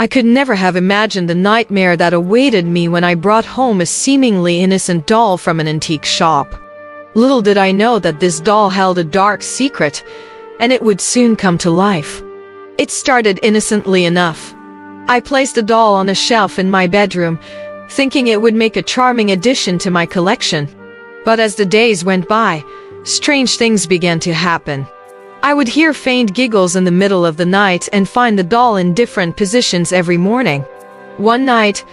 I could never have imagined the nightmare that awaited me when I brought home a seemingly innocent doll from an antique shop. Little did I know that this doll held a dark secret, and it would soon come to life. It started innocently enough. I placed the doll on a shelf in my bedroom, thinking it would make a charming addition to my collection. But as the days went by, strange things began to happen. I would hear faint giggles in the middle of the night and find the doll in different positions every morning. One night,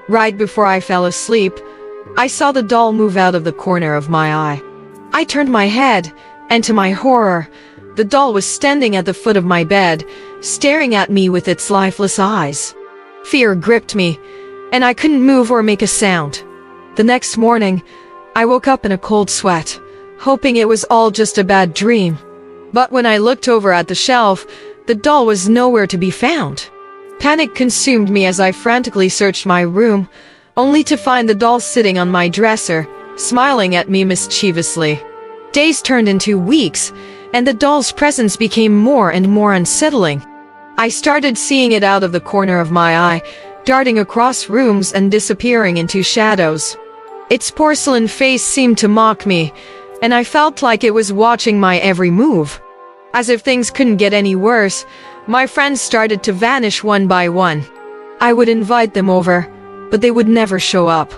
right before I fell asleep, I saw the doll move out of the corner of my eye. I turned my head, and to my horror, the doll was standing at the foot of my bed, staring at me with its lifeless eyes. Fear gripped me, and I couldn't move or make a sound. The next morning, I woke up in a cold sweat, hoping it was all just a bad dream. But when I looked over at the shelf, the doll was nowhere to be found. Panic consumed me as I frantically searched my room, only to find the doll sitting on my dresser, smiling at me mischievously. Days turned into weeks, and the doll's presence became more and more unsettling. I started seeing it out of the corner of my eye, darting across rooms and disappearing into shadows. Its porcelain face seemed to mock me, and I felt like it was watching my every move. As if things couldn't get any worse, my friends started to vanish one by one. I would invite them over, but they would never show up.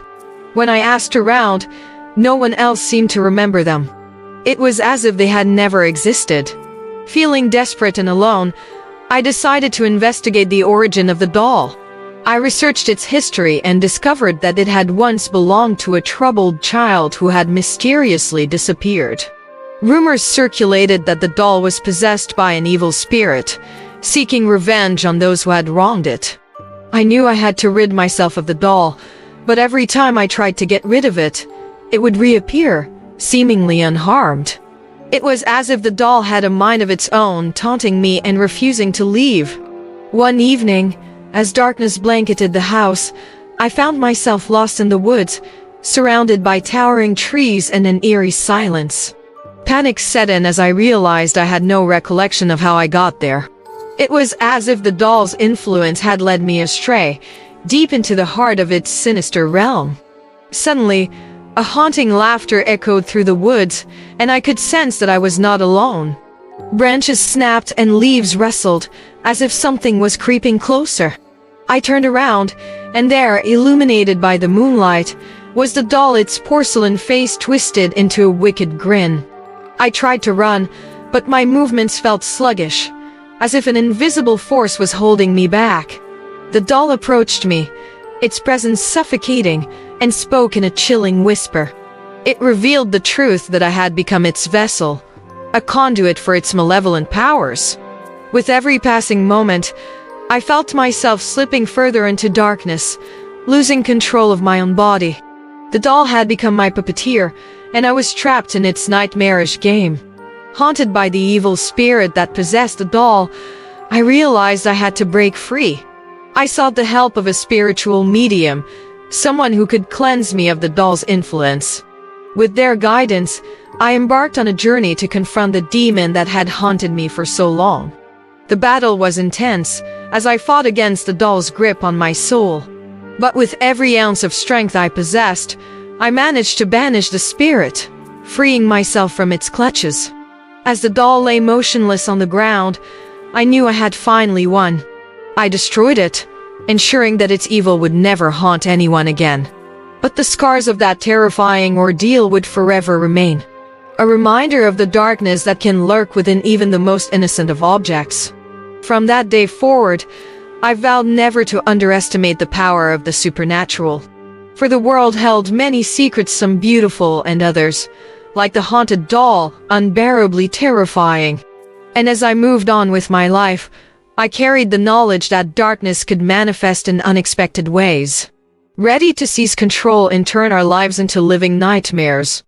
When I asked around, no one else seemed to remember them. It was as if they had never existed. Feeling desperate and alone, I decided to investigate the origin of the doll. I researched its history and discovered that it had once belonged to a troubled child who had mysteriously disappeared. Rumors circulated that the doll was possessed by an evil spirit, seeking revenge on those who had wronged it. I knew I had to rid myself of the doll, but every time I tried to get rid of it, it would reappear, seemingly unharmed. It was as if the doll had a mind of its own, taunting me and refusing to leave. One evening, as darkness blanketed the house, I found myself lost in the woods, surrounded by towering trees and an eerie silence. Panic set in as I realized I had no recollection of how I got there. It was as if the doll's influence had led me astray, deep into the heart of its sinister realm. Suddenly, a haunting laughter echoed through the woods, and I could sense that I was not alone. Branches snapped and leaves rustled, as if something was creeping closer. I turned around, and there, illuminated by the moonlight, was the doll, its porcelain face twisted into a wicked grin. I tried to run, but my movements felt sluggish, as if an invisible force was holding me back. The doll approached me, its presence suffocating, and spoke in a chilling whisper. It revealed the truth that I had become its vessel, a conduit for its malevolent powers. With every passing moment, I felt myself slipping further into darkness, losing control of my own body. The doll had become my puppeteer, and I was trapped in its nightmarish game. Haunted by the evil spirit that possessed the doll, I realized I had to break free. I sought the help of a spiritual medium, someone who could cleanse me of the doll's influence. With their guidance, I embarked on a journey to confront the demon that had haunted me for so long. The battle was intense, as I fought against the doll's grip on my soul. But with every ounce of strength I possessed, I managed to banish the spirit, freeing myself from its clutches. As the doll lay motionless on the ground, I knew I had finally won. I destroyed it, ensuring that its evil would never haunt anyone again. But the scars of that terrifying ordeal would forever remain. A reminder of the darkness that can lurk within even the most innocent of objects. From that day forward, I vowed never to underestimate the power of the supernatural. For the world held many secrets, some beautiful and others, like the haunted doll, unbearably terrifying. And as I moved on with my life, I carried the knowledge that darkness could manifest in unexpected ways, ready to seize control and turn our lives into living nightmares.